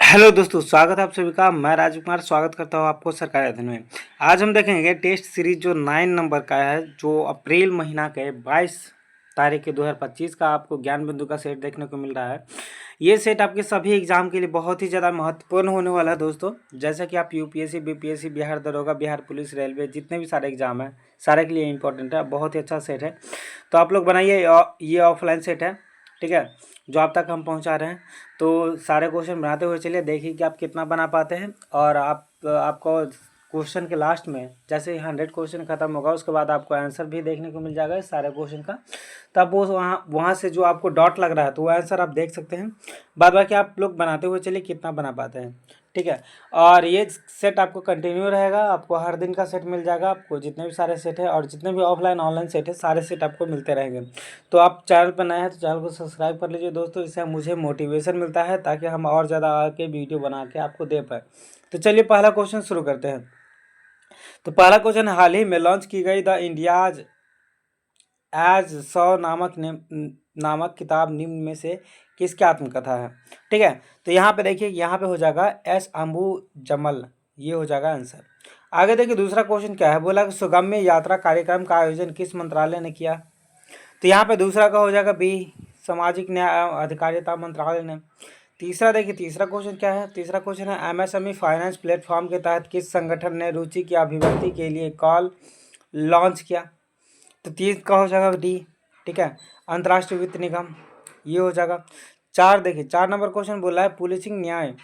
Hello दोस्तों, स्वागत है आप सभी का। मैं राजीव कुमार स्वागत करता हूँ आपको सरकारी अध्ययन में। आज हम देखेंगे टेस्ट सीरीज जो 9 नंबर का है, जो अप्रैल महीना के 22 तारीख के 2025 का आपको ज्ञान बिंदु का सेट देखने को मिल रहा है। ये सेट आपके सभी एग्जाम के लिए बहुत ही ज़्यादा महत्वपूर्ण होने वाला है दोस्तों। जैसा कि आप यूपीएससी, बीपीएससी, बिहार दरोगा, बिहार पुलिस, रेलवे, जितने भी सारे एग्जाम हैं सारे के लिए इंपॉर्टेंट है। बहुत ही अच्छा सेट है, तो आप लोग बनाइए। ये ऑफलाइन सेट है, ठीक है, जो आप तक हम पहुंचा रहे हैं। तो सारे क्वेश्चन बनाते हुए चलिए, देखिए कि आप कितना बना पाते हैं। और आपको क्वेश्चन के लास्ट में जैसे 100 क्वेश्चन खत्म होगा, उसके बाद आपको आंसर भी देखने को मिल जाएगा इस सारे क्वेश्चन का। तब वो वहाँ से जो आपको डॉट लग रहा है, तो वो आंसर आप देख सकते हैं। बाद बाकी आप लोग बनाते हुए चलिए कितना बना पाते हैं, ठीक है। और ये सेट आपको कंटिन्यू रहेगा, आपको हर दिन का सेट मिल जाएगा। आपको जितने भी सारे सेट है और जितने भी ऑफलाइन ऑनलाइन सेट है, सारे सेट आपको मिलते रहेंगे। तो आप चैनल पर नए हैं तो चैनल को सब्सक्राइब कर लीजिए दोस्तों। इससे मुझे मोटिवेशन मिलता है ताकि हम और ज़्यादा आके वीडियो बना के आपको दे पाए। तो चलिए पहला क्वेश्चन शुरू करते हैं। तो पहला क्वेश्चन, हाल ही में लॉन्च की गई द इंडियाज एज 100 नामक किताब निम्न में से किसकी आत्मकथा है, ठीक है। तो यहाँ पे देखिए, यहाँ पे हो जाएगा एस अम्बू जमल, ये हो जाएगा आंसर। आगे देखिए दूसरा क्वेश्चन क्या है, बोला कि सुगम्य यात्रा कार्यक्रम का आयोजन किस मंत्रालय ने किया। तो यहाँ पे दूसरा का हो जाएगा बी, सामाजिक न्याय एवं अधिकारिता मंत्रालय ने। तीसरा देखिए, तीसरा क्वेश्चन क्या है, तीसरा क्वेश्चन है एमएसएमई फाइनेंस प्लेटफॉर्म के तहत किस संगठन ने रुचि की अभिव्यक्ति के लिए कॉल लॉन्च किया। तो 30 का हो जाएगा डी, ठीक है, अंतर्राष्ट्रीय वित्त निगम, ये हो जाएगा। चार देखिए, 4 नंबर क्वेश्चन बोला है पुलिसिंग न्याय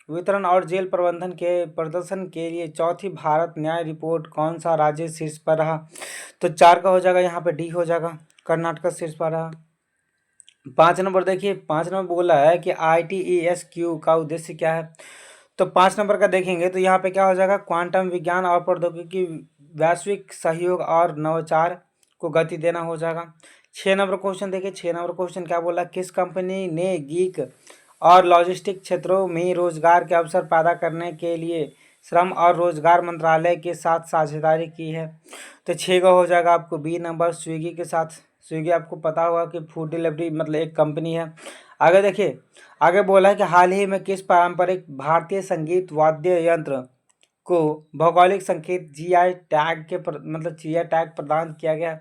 वितरण और जेल प्रबंधन के प्रदर्शन के लिए चौथी भारत न्याय रिपोर्ट कौन सा राज्य शीर्ष पर रहा। तो 4 का हो जाएगा यहाँ पे डी हो जाएगा, कर्नाटक शीर्ष पर रहा। 5 नंबर देखिए, 5 नंबर बोला है कि ITESQ का उद्देश्य क्या है। तो 5 नंबर का देखेंगे तो यहाँ पे क्या हो जाएगा, क्वांटम विज्ञान और प्रौद्योगिकी वैश्विक सहयोग और नवाचार को गति देना हो जाएगा। 6 नंबर क्वेश्चन देखिए, 6 नंबर क्वेश्चन क्या बोला, किस कंपनी ने गीक और लॉजिस्टिक क्षेत्रों में रोजगार के अवसर पैदा करने के लिए श्रम और रोजगार मंत्रालय के साथ साझेदारी की है। तो 6 का हो जाएगा आपको बी नंबर, स्विगी के साथ। स्विगी आपको पता होगा कि फूड डिलीवरी मतलब एक कंपनी है। आगे देखिए, आगे बोला है कि हाल ही में किस पारंपरिक भारतीय संगीत वाद्य यंत्र को भौगोलिक संकेत जीआई टैग के मतलब जीआई टैग प्रदान किया गया।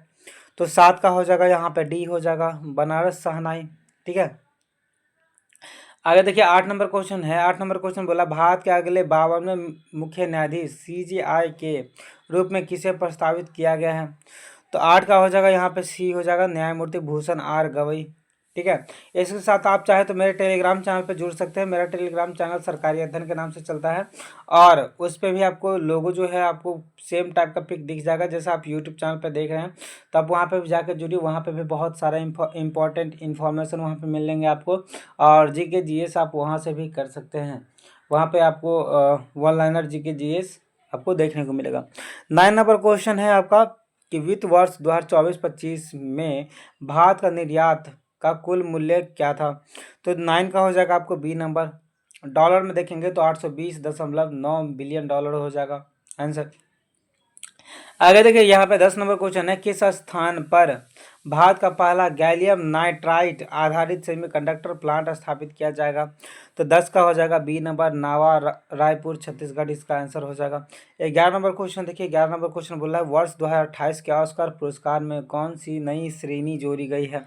तो 7 का हो जाएगा यहाँ पे डी हो जाएगा, बनारस शहनाई, ठीक है। आगे देखिए 8 नंबर क्वेश्चन है, 8 नंबर क्वेश्चन बोला भारत के अगले 52वें मुख्य न्यायाधीश CJI के रूप में किसे प्रस्तावित किया गया है। तो 8 का हो जाएगा यहाँ पे सी हो जाएगा, न्यायमूर्ति भूषण आर गवई, ठीक है। इसके साथ आप चाहे तो मेरे टेलीग्राम चैनल पर जुड़ सकते हैं। मेरा टेलीग्राम चैनल सरकारी अध्ययन के नाम से चलता है, और उस पर भी आपको लोगो जो है आपको सेम टाइप का पिक दिख जाएगा जैसा आप यूट्यूब चैनल पर देख रहे हैं। तो आप वहाँ पे भी जाकर जुड़िए, वहाँ पे भी बहुत सारा इंपॉर्टेंट इन्फॉर्मेशन वहाँ पे मिल लेंगे आपको। और जीके जीएस आप वहाँ से भी कर सकते हैं, वहाँ पे आपको वन लाइनर जीके जीएस आपको देखने को मिलेगा। 9 नंबर क्वेश्चन है आपका कि वित्त वर्ष 2024-25 में भारत का निर्यात का कुल मूल्य क्या था। तो 9 का हो जाएगा आपको बी नंबर। डॉलर में देखेंगे तो 820.9 बिलियन डॉलर हो जाएगा आंसर। आगे देखिए यहाँ पे 10 नंबर क्वेश्चन है, किस स्थान पर भारत का पहला गैलियम नाइट्राइट आधारित सेमीकंडक्टर प्लांट स्थापित किया जाएगा। तो 10 का हो जाएगा बी नंबर, नावा रायपुर छत्तीसगढ़, इसका आंसर हो जाएगा। 11 नंबर क्वेश्चन देखिए, 11 नंबर क्वेश्चन बोला है वर्ष 2028 के ऑस्कर पुरस्कार में कौन सी नई श्रेणी जोड़ी गई है।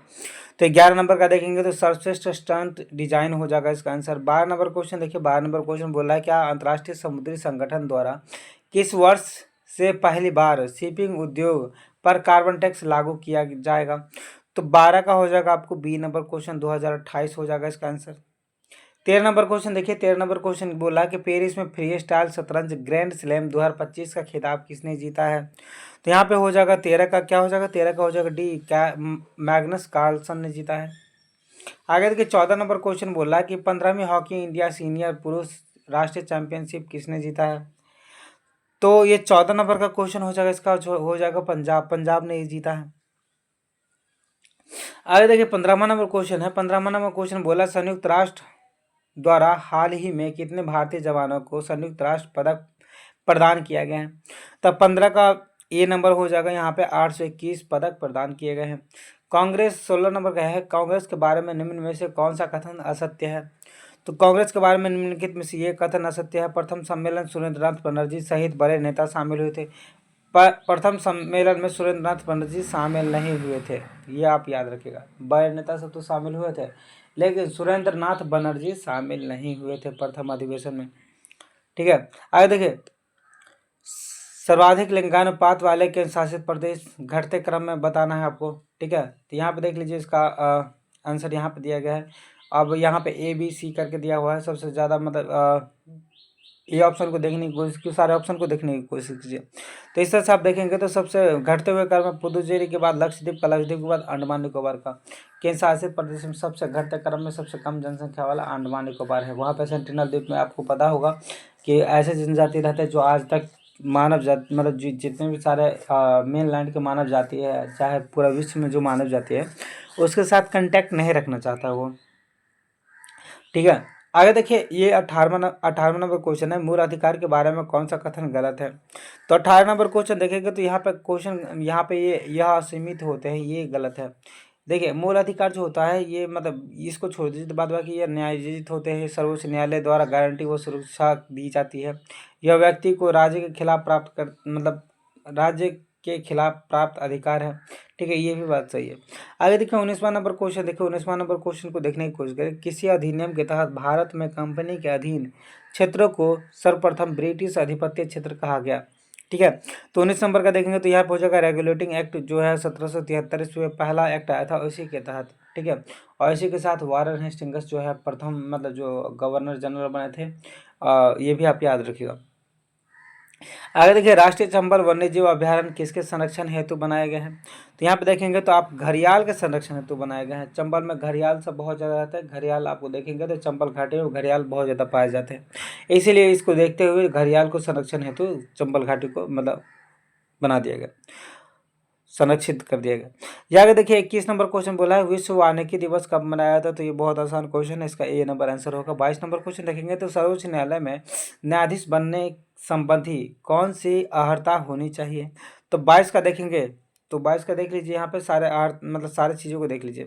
तो 11 नंबर का देखेंगे तो सर्वश्रेष्ठ स्टंट डिजाइन हो जाएगा इसका आंसर। 12 नंबर क्वेश्चन देखिए, 12 नंबर क्वेश्चन बोला है क्या अंतर्राष्ट्रीय समुद्री संगठन द्वारा किस वर्ष से पहली बार शिपिंग उद्योग पर कार्बन टैक्स लागू किया जाएगा। तो 12 का हो जाएगा आपको बी नंबर क्वेश्चन, 2028 हो जाएगा इसका आंसर। 13 नंबर क्वेश्चन देखिए, 13 नंबर क्वेश्चन बोला कि पेरिस में फ्री स्टाइल शतरंज ग्रैंड स्लैम 2025 का खिताब किसने जीता है। तो यहाँ पे हो जाएगा 13 का क्या हो जाएगा, 13 का हो जाएगा डी, क्या मैग्नस कार्लसन ने जीता है। आगे देखिए 14 नंबर क्वेश्चन बोला कि 15वीं हॉकी इंडिया सीनियर पुरुष राष्ट्रीय चैंपियनशिप किसने जीता है। तो ये 14 नंबर का क्वेश्चन हो जाएगा, इसका हो जाएगा पंजाब, पंजाब ने ये जीता है। आगे देखिए 15वां नंबर क्वेश्चन है, 15वां नंबर क्वेश्चन बोला संयुक्त राष्ट्र द्वारा हाल ही में कितने भारतीय जवानों को संयुक्त राष्ट्र पदक प्रदान किया गया है। तब 15 का ए नंबर हो जाएगा, यहाँ पे 821 पदक प्रदान किए गए हैं। कांग्रेस 16 नंबर का है, कांग्रेस के बारे में निम्न में से कौन सा कथन असत्य है। तो कांग्रेस के बारे में निम्नलिखित में से ये कथन असत्य है। प्रथम सम्मेलन सुरेंद्रनाथ बनर्जी सहित बड़े नेता शामिल हुए थे। प्रथम सम्मेलन में सुरेंद्रनाथ बनर्जी शामिल नहीं हुए थे, ये आप याद रखिएगा। बड़े नेता सब तो शामिल हुए थे, लेकिन सुरेंद्रनाथ बनर्जी शामिल नहीं हुए थे प्रथम अधिवेशन में। ठीक है, आगे देखिए, सर्वाधिक लिंगानुपात वाले केंद्र शासित प्रदेश घटते क्रम में बताना है आपको। ठीक है, तो यहाँ पे देख लीजिए, इसका आंसर यहाँ पे दिया गया है। अब यहाँ पे ए बी सी करके दिया हुआ है। सबसे ज़्यादा मतलब ये ऑप्शन को देखने की कोशिश की, सारे ऑप्शन को देखने की कोशिश कीजिए। तो इस तरह से आप देखेंगे तो सबसे घटते हुए क्रम में पुदुचेरी के बाद लक्षद्वीप का, लक्षद्वीप के बाद अंडमान निकोबार का। केंद्र शासित प्रदेश में सबसे घटते क्रम में सबसे कम जनसंख्या वाला अंडमान निकोबार है। वहाँ पे सेंटिनल द्वीप में आपको पता होगा कि ऐसे जनजाति रहते हैं जो आज तक मानव जाति मतलब जितने भी सारे मेन लैंड के मानव जाति है, चाहे पूरा विश्व में जो मानव जाति है, उसके साथ कांटेक्ट नहीं रखना चाहता वो। ठीक है, आगे देखिए, ये 18वां नंबर क्वेश्चन है। मूल अधिकार के बारे में कौन सा कथन गलत है? तो 18 नंबर क्वेश्चन देखेंगे तो यहाँ पे क्वेश्चन यहाँ पे यह असीमित होते हैं, ये गलत है। देखिए, मूल अधिकार जो होता है ये मतलब इसको छोड़ दीजिए, तो बाद बाकी ये न्यायोचित होते हैं, सर्वोच्च न्यायालय द्वारा गारंटी व सुरक्षा दी जाती है। यह व्यक्ति को राज्य के खिलाफ प्राप्त कर मतलब राज्य के खिलाफ प्राप्त अधिकार है। ठीक है, ये भी बात सही है। आगे देखिए, 19वां नंबर क्वेश्चन देखिए, 19वां नंबर क्वेश्चन को देखने की कोशिश करें। किसी अधिनियम के तहत भारत में कंपनी के अधीन क्षेत्रों को सर्वप्रथम ब्रिटिश अधिपत्य क्षेत्र कहा गया। ठीक है, तो 19 नंबर का देखेंगे तो यहाँ पे हो जाएगा रेगुलेटिंग एक्ट जो है 1773, इसमें पहला एक्ट आया था उसी के तहत। ठीक है, और इसी के साथ वारन हेस्टिंग्स जो है प्रथम मतलब जो गवर्नर जनरल बने थे, ये भी आप याद रखिएगा। आगे देखिए, राष्ट्रीय चंबल वन्यजीव अभ्यारण्य किसके संरक्षण हेतु बनाए गए हैं? तो यहाँ पे देखेंगे तो आप घड़ियाल के संरक्षण हेतु बनाए गए हैं। चंबल में घड़ियाल सब बहुत ज़्यादा रहता है। घड़ियाल आपको देखेंगे तो चंबल घाटी में घड़ियाल बहुत ज़्यादा पाए जाते हैं, इसीलिए इसको देखते हुए घड़ियाल को संरक्षण हेतु चंबल घाटी को मतलब बना दिया गया, संरक्षित कर दिया गया। ये आगे देखिए, 21 नंबर क्वेश्चन बोला है विश्व वानिकी दिवस कब मनाया था? तो ये बहुत आसान क्वेश्चन है, इसका ए नंबर आंसर होगा। 22 नंबर क्वेश्चन देखेंगे तो सर्वोच्च न्यायालय में न्यायाधीश बनने संबंधी कौन सी अर्हता होनी चाहिए? तो 22 का देखेंगे तो 22 का देख लीजिए, यहाँ पे सारे मतलब सारी चीज़ों को देख लीजिए।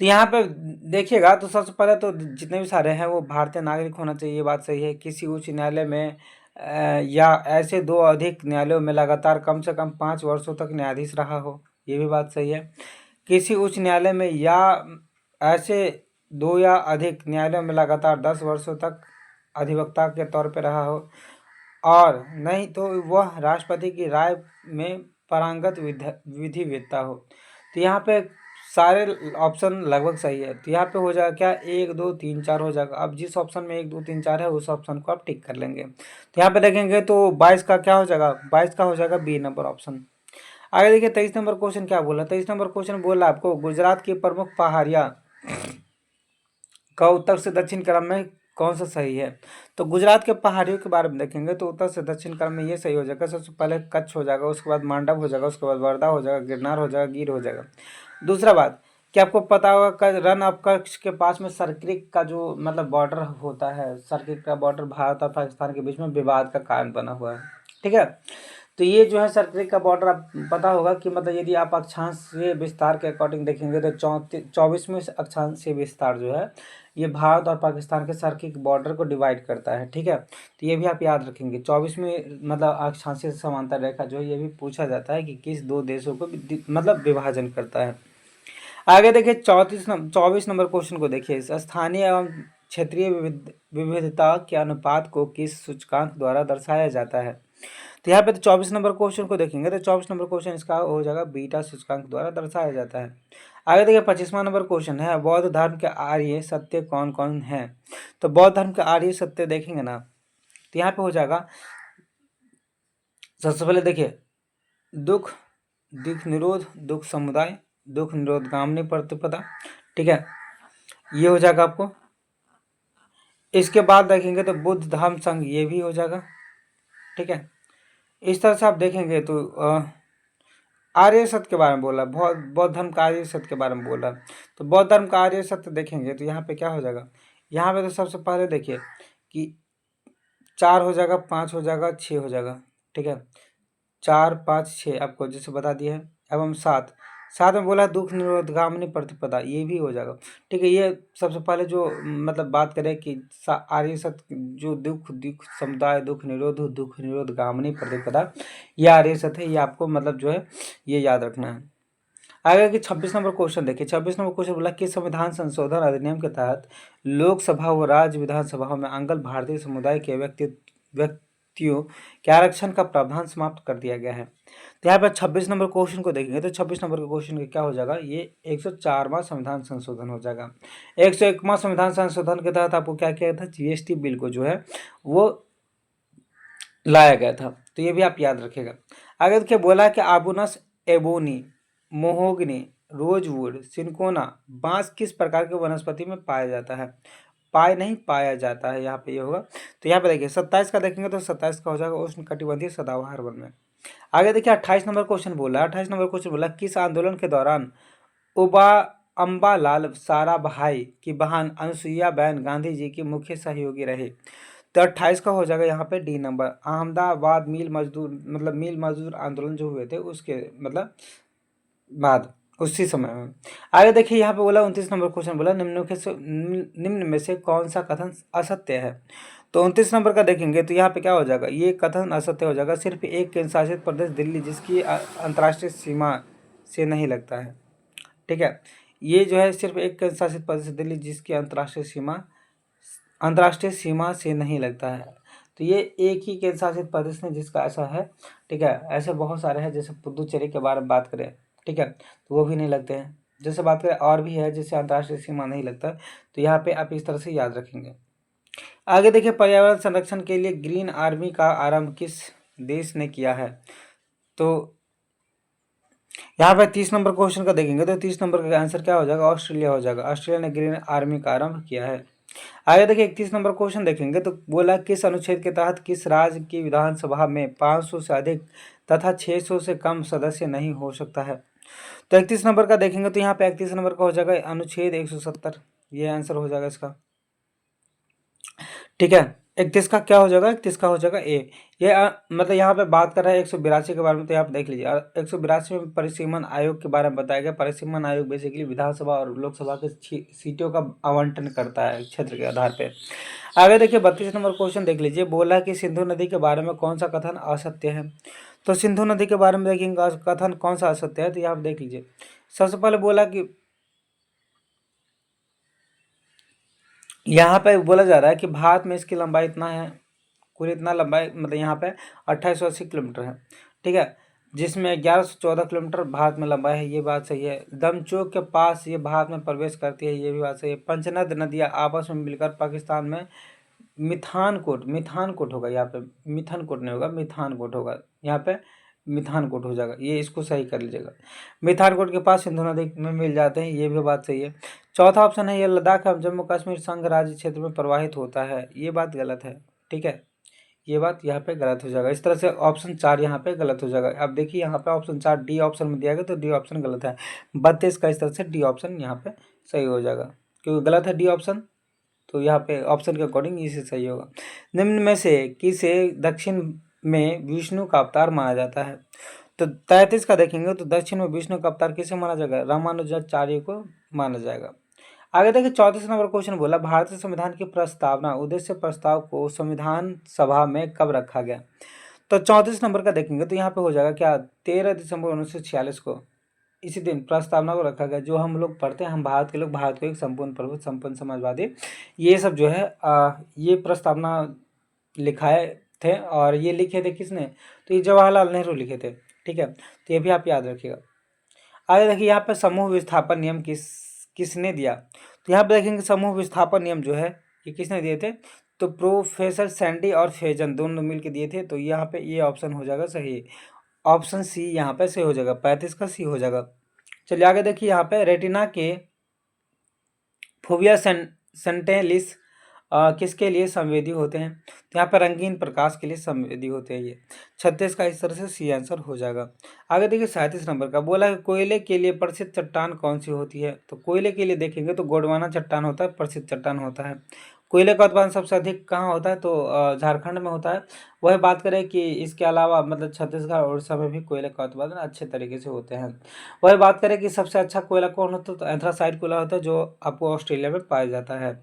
तो यहाँ पे देखिएगा तो सबसे पहले तो जितने भी सारे हैं वो भारतीय नागरिक होना चाहिए, ये बात सही है। किसी उच्च न्यायालय में या ऐसे दो अधिक न्यायालयों में लगातार कम से कम 5 वर्षों तक न्यायाधीश रहा हो, ये भी बात सही है। किसी उच्च न्यायालय में या ऐसे दो या अधिक न्यायालयों में लगातार 10 वर्षों तक अधिवक्ता के तौर पर रहा हो, और नहीं तो वह राष्ट्रपति की राय में पारंगत विधिवेत्ता हो। तो यहाँ पे सारे ऑप्शन लगभग सही है। तो यहाँ पे हो जाएगा क्या, 1 2 3 4 हो जाएगा। अब जिस ऑप्शन में 1 2 3 4 है उस ऑप्शन को आप टिक कर लेंगे। तो यहाँ पे देखेंगे तो 22 का क्या हो जाएगा, 22 का हो जाएगा बी नंबर ऑप्शन। आगे देखिए, 23 नंबर क्वेश्चन क्या बोला? 23 नंबर क्वेश्चन बोला आपको गुजरात की प्रमुख पहाड़ियाँ का उत्तर से दक्षिण क्रम में कौन सा सही है? तो गुजरात के पहाड़ियों के बारे में देखेंगे तो उत्तर से दक्षिण क्रम में ये सही हो जाएगा। सबसे पहले कच्छ हो जाएगा, उसके बाद मांडव हो जाएगा, उसके बाद वर्धा हो जाएगा, गिरनार हो जाएगा, गिर हो जाएगा। दूसरा बात, क्या आपको पता होगा रन ऑफ कच्छ के पास में सर्किट का जो मतलब बॉर्डर होता है, सर्किट का बॉर्डर भारत और पाकिस्तान के बीच में विवाद का कारण बना हुआ है। ठीक है, तो ये जो है सर्किट का बॉर्डर आप पता होगा कि मतलब यदि आप अक्षांशीय विस्तार के अकॉर्डिंग देखेंगे तो 24वें अक्षांशीय विस्तार जो है ये भारत और पाकिस्तान के सर्किट बॉर्डर को डिवाइड करता है। ठीक है, तो ये भी आप याद रखेंगे। 24वें मतलब अक्षांशीय समांतर रेखा जो है ये भी पूछा जाता है कि किस दो देशों को मतलब विभाजन करता है। आगे देखिए, 24 नंबर क्वेश्चन को देखिए, स्थानीय एवं क्षेत्रीय विविधता के अनुपात को किस सूचकांक द्वारा दर्शाया जाता है? तो यहाँ पे तो 24 नंबर क्वेश्चन को देखेंगे तो 24 नंबर क्वेश्चन इसका हो जाएगा बीटा सूचकांक द्वारा दर्शाया जाता है। आगे देखिए, 25वां नंबर क्वेश्चन है बौद्ध धर्म के आर्य सत्य कौन कौन है? तो बौद्ध धर्म के आर्य सत्य देखेंगे ना तो यहाँ पे हो जाएगा, सबसे पहले देखिए, दुख दुख निरोध, दुख समुदाय, दुख निरोध गामनी प्रतिपदा। ठीक है, ये हो जाएगा आपको। इसके बाद देखेंगे तो बुद्ध धर्म संघ, ये भी हो जाएगा। ठीक है, इस तरह से आप देखेंगे तो आर्य सत्य के बारे में बोला, बौद्ध धर्म का आर्य सत्य के बारे में बोला। तो बौद्ध धर्म का आर्य सत्य देखेंगे तो यहाँ पे क्या हो जाएगा, यहाँ पे तो सबसे पहले देखिए कि 4 हो जाएगा, 5 हो जाएगा, 6 हो जाएगा। ठीक है, 4 5 6 आपको जैसे बता दिया है, एवं 7 साथ में बोला दुख निरोधगामिनी प्रतिपदा, ये भी हो जाएगा। ठीक है, ये सबसे पहले जो मतलब बात करें कि आर्य सत्य जो दुख समुदाय दुख निरोध गामिनी प्रतिपदा, ये आर्य सत्य है, ये आपको मतलब जो है ये याद रखना है। आगे कि 26 नंबर क्वेश्चन देखिए। 26 नंबर क्वेश्चन बोला कि संविधान संशोधन अधिनियम के तहत लोकसभा व राज्य विधानसभाओं में अंगल भारतीय समुदाय के व्यक्तियों के आरक्षण का प्रावधान समाप्त कर दिया गया है। तो यहाँ पर 26 नंबर क्वेश्चन को देखेंगे तो 26 नंबर के क्वेश्चन का क्या हो जाएगा, ये 104वां संविधान संशोधन हो जाएगा। 101वां संविधान संशोधन के तहत आपको क्या किया था, जीएसटी बिल को जो है वो लाया गया था, तो ये भी आप याद रखेगा। आगे देखिए बोला कि आबूनस एबोनी मोहोगनी रोजवुड सिनकोना बांस किस प्रकार के वनस्पति में पाया जाता है, नहीं पाया जाता है, यहाँ पे ये होगा। तो यहाँ पे देखिए 27 का देखेंगे तो 27 का हो जाएगा उष्ण कटिबंधीय सदाबहार वन में। आगे देखिए 28 नंबर क्वेश्चन बोला। 28 नंबर क्वेश्चन बोला किस आंदोलन के दौरान उबा अम्बालाल साराभाई की बहन अनुसुईया बैन गांधी जी की मुख्य सहयोगी रहे। तो 28 का हो जाएगा यहाँ पे डी नंबर, अहमदाबाद मिल मजदूर आंदोलन जो हुए थे उसके मतलब बाद उसी समय में। आगे देखिए यहाँ पे बोला 29 नंबर क्वेश्चन बोला निम्न में से कौन सा कथन असत्य है। तो 29 नंबर का देखेंगे तो यहाँ पे क्या हो जाएगा, ये कथन असत्य हो जाएगा। सिर्फ एक केंद्र शासित प्रदेश दिल्ली जिसकी अंतर्राष्ट्रीय सीमा से नहीं लगता है। ठीक है, ये जो है सिर्फ एक केंद्र शासित प्रदेश दिल्ली जिसकी अंतर्राष्ट्रीय सीमा से नहीं लगता है। तो ये एक ही केंद्र शासित प्रदेश ने जिसका ऐसा है। ठीक है, ऐसे बहुत सारे हैं, जैसे पुदुचेरी के बारे में बात करें, ठीक है, तो वो भी नहीं लगते हैं। जैसे बात करें और भी है जैसे अंतर्राष्ट्रीय सीमा नहीं लगता, तो यहाँ पे आप इस तरह से याद रखेंगे। आगे देखिए पर्यावरण संरक्षण के लिए ग्रीन आर्मी का आरंभ किस देश ने किया है। तो यहाँ पे 30 नंबर क्वेश्चन का देखेंगे तो 30 नंबर का आंसर क्या हो जाएगा, ऑस्ट्रेलिया हो जाएगा। ऑस्ट्रेलिया ने ग्रीन आर्मी का आरंभ किया है। आगे देखिए 31 नंबर क्वेश्चन देखेंगे तो बोला किस अनुच्छेद के तहत किस राज्य की विधानसभा में 500 से अधिक तथा 600 से कम सदस्य नहीं हो सकता है। तो 31 नंबर का देखेंगे तो यहाँ पे 31 नंबर का हो जाएगा अनुच्छेद 170, ये आंसर हो जाएगा इसका। ठीक है, 31 का क्या हो जाएगा, 31 का हो जाएगा ए। ये मतलब यहाँ पे बात कर रहा है 182 के बारे में, तो यहाँ पे देख लीजिए 182 में परिसीमन आयोग के बारे में बताया गया। परिसीमन आयोग बेसिकली विधानसभा और लोकसभा के सीटों का आवंटन करता है क्षेत्र के आधार पे। आगे देखिए 32 नंबर क्वेश्चन देख लीजिए। बोला कि सिंधु नदी के बारे में कौन सा कथन असत्य है। तो सिंधु नदी के बारे में देखेंगे कथन कौन सा असत्य है, तो यहाँ पे देख लीजिए। सबसे पहले बोला कि यहाँ पे बोला जा रहा है कि भारत में इसकी लंबाई इतना है, कुल इतना लंबाई मतलब यहाँ पे 2880 किलोमीटर है। ठीक है, जिसमें 1114 किलोमीटर भारत में लंबाई है, ये बात सही है। दमचोक के पास ये भारत में प्रवेश करती है, ये भी बात सही है। पंचनद नदियाँ आपस में मिलकर पाकिस्तान में मिथानकोट होगा, यहाँ पे मिथानकोट नहीं होगा, मिथानकोट होगा, यहाँ पे मिथानकोट हो जाएगा, ये इसको सही कर लीजिएगा। मिथानकोट के पास सिंधु नदी में मिल जाते हैं, ये भी बात सही है। चौथा ऑप्शन है ये लद्दाख अब जम्मू कश्मीर संघ राज्य क्षेत्र में प्रवाहित होता है, ये बात गलत है। ठीक है, ये बात यहाँ पे गलत हो जाएगा। इस तरह से ऑप्शन 4 यहाँ पे गलत हो जाएगा। अब देखिए यहाँ पे ऑप्शन 4 डी ऑप्शन में दिया गया, तो डी ऑप्शन गलत है। 32 का इस तरह से डी ऑप्शन यहाँ पे सही हो जाएगा, क्योंकि गलत है डी ऑप्शन, तो यहाँ पे ऑप्शन के अकॉर्डिंग इसे सही होगा। निम्न में से किसे दक्षिण में विष्णु का अवतार माना जाता है। तो 33 का देखेंगे तो दक्षिण में विष्णु का अवतार किसे माना जाएगा, रामानुजाचार्य को माना जाएगा। आगे देखिए 34 नंबर क्वेश्चन बोला भारतीय संविधान की प्रस्तावना उद्देश्य प्रस्ताव को संविधान सभा में कब रखा गया। तो 34 नंबर का देखेंगे तो यहाँ पे हो जाएगा क्या, 13 दिसंबर 1946 को इसी दिन प्रस्तावना को रखा गया। जो हम लोग पढ़ते हैं, हम भारत के लोग, भारत को एक संपूर्ण प्रभु संपन्न समाजवादी, ये सब जो है ये प्रस्तावना लिखाए थे, और ये लिखे थे किसने, तो ये जवाहरलाल नेहरू लिखे थे। ठीक है, तो ये भी आप याद रखिएगा। आगे देखिए यहाँ पे समूह विस्थापन नियम किसने दिया। तो यहाँ पे देखेंगे समूह विस्थापन नियम जो है ये किसने दिए थे, तो प्रोफेसर सैंडी और फेजन दोनों मिल के दिए थे। तो यहाँ पे ये ऑप्शन हो जाएगा सही, ऑप्शन सी यहाँ पे सही हो जाएगा, 35 का सी हो जाएगा। चलिए आगे देखिए यहाँ पे रेटिना के फोविया सेंटेलिस किसके लिए संवेदी होते हैं। तो यहाँ पर रंगीन प्रकाश के लिए संवेदी होते हैं ये। 36 का इस तरह से सी आंसर हो जाएगा। आगे देखिए 37 नंबर का बोला है कोयले के लिए प्रसिद्ध चट्टान कौन सी होती है। तो कोयले के लिए देखेंगे तो गोंडवाना चट्टान होता है, प्रसिद्ध चट्टान होता है कोयले का उत्पादन सबसे अधिक कहाँ होता है, तो झारखंड में होता है। वही बात करें कि इसके अलावा मतलब छत्तीसगढ़ और उड़ीसा में भी कोयले का उत्पादन अच्छे तरीके से होते हैं। वही बात करें कि सबसे अच्छा कोयला कौन होता है, तो एंथ्रासाइट कोयला होता है, जो आपको ऑस्ट्रेलिया में पाया जाता है।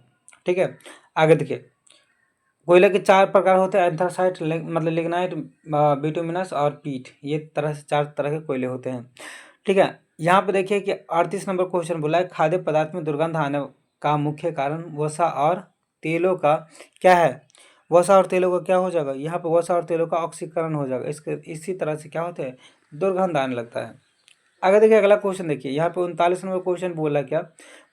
ठीक है, आगे देखिए, कोयले के 4 प्रकार होते हैं, एंथ्रासाइट, मतलब लिग्नाइट, बिटुमिनस और पीट। ये तरह से 4 तरह के कोयले होते हैं। ठीक है, यहाँ पे देखिए कि 38 नंबर क्वेश्चन बोला है, खाद्य पदार्थ में दुर्गंध आने का मुख्य कारण वसा और तेलों का क्या है। वसा और तेलों का क्या हो जाएगा, यहाँ पे वसा और तेलों का ऑक्सीकरण हो जाएगा। इसके इसी तरह से क्या होते हैं, दुर्गंध आने लगता है। आगे देखिए, अगला क्वेश्चन देखिए, यहाँ पे 39 नंबर क्वेश्चन बोला क्या,